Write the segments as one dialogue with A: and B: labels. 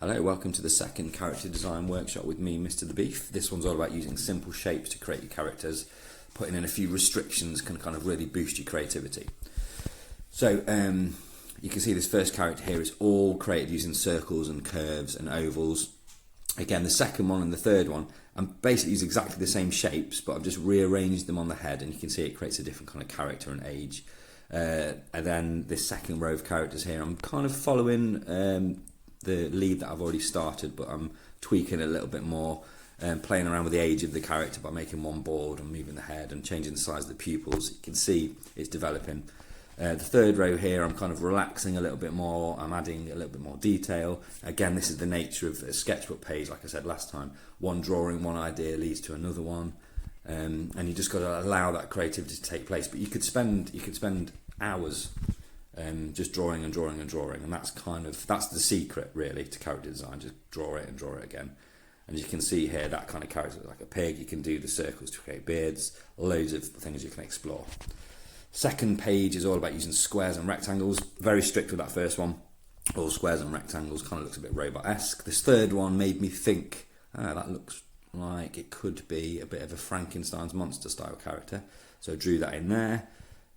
A: Hello, welcome to the second character design workshop with me, Mr. The Beef. This one's all about using simple shapes to create your characters. Putting in a few restrictions can kind of really boost your creativity. So you can see this first character here is all created using circles and curves and ovals. Again, the second one and the third one, I'm basically using exactly the same shapes, but I've just rearranged them on the head, and you can see it creates a different kind of character and age. And then this second row of characters here, I'm kind of following the lead that I've already started, but I'm tweaking it a little bit more, playing around with the age of the character by making one bald and moving the head and changing the size of the pupils. You can see it's developing. The third row here, I'm kind of relaxing a little bit more. I'm adding a little bit more detail. Again, this is the nature of a sketchbook page, like I said last time. One drawing, one idea leads to another one, and you just got to allow that creativity to take place. But you could spend hours just drawing and drawing and drawing, and that's the secret really to character design. Just draw it and draw it again. And you can see here that kind of character like a pig. You can do the circles to create beards, loads of things you can explore. Second page is all about using squares and rectangles. Very strict with that first one. All squares and rectangles, kind of looks a bit robot-esque. This third one made me think, that looks like it could be a bit of a Frankenstein's monster style character. So I drew that in there.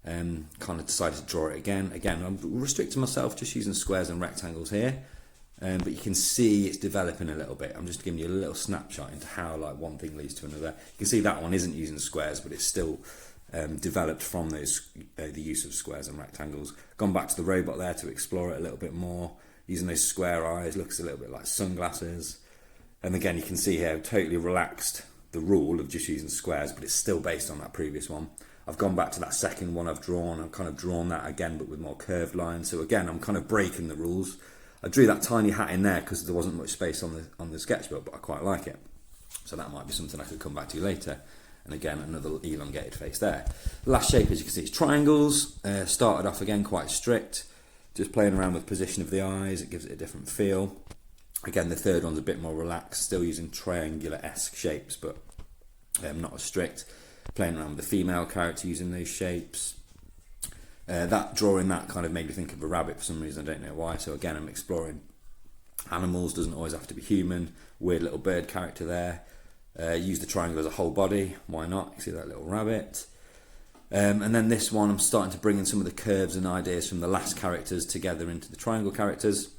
A: Kind of decided to draw it again. Again, I'm restricting myself just using squares and rectangles here. But you can see it's developing a little bit. I'm just giving you a little snapshot into how like one thing leads to another. You can see that one isn't using squares, but it's still developed from those the use of squares and rectangles. Gone back to the robot there to explore it a little bit more. Using those square eyes, looks a little bit like sunglasses. And again, you can see here, I've totally relaxed the rule of just using squares, but it's still based on that previous one. I've gone back to that second one I've drawn. I've kind of drawn that again, but with more curved lines. So again, I'm kind of breaking the rules. I drew that tiny hat in there because there wasn't much space on the sketchbook, but I quite like it. So that might be something I could come back to later. And again, another elongated face there. The last shape, as you can see, is triangles. Started off again quite strict, just playing around with position of the eyes. It gives it a different feel. Again, the third one's a bit more relaxed, still using triangular-esque shapes, but not as strict. Playing around with the female character using those shapes. Drawing that kind of made me think of a rabbit for some reason, I don't know why. So again, I'm exploring animals, doesn't always have to be human. Weird little bird character there. Use the triangle as a whole body, why not? You see that little rabbit. And then this one, I'm starting to bring in some of the curves and ideas from the last characters together into the triangle characters.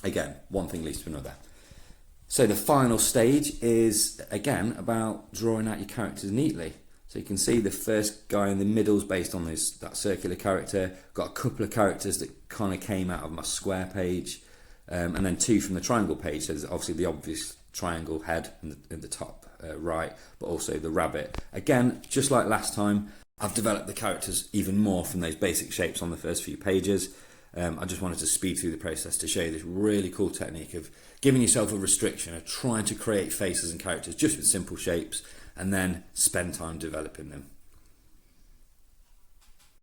A: Again, one thing leads to another. So the final stage is, again, about drawing out your characters neatly. So you can see the first guy in the middle is based on that circular character. Got a couple of characters that kind of came out of my square page. And then two from the triangle page. So there's obviously the obvious triangle head in the top right, but also the rabbit. Again, just like last time, I've developed the characters even more from those basic shapes on the first few pages. I just wanted to speed through the process to show you this really cool technique of giving yourself a restriction, of trying to create faces and characters just with simple shapes, and then spend time developing them.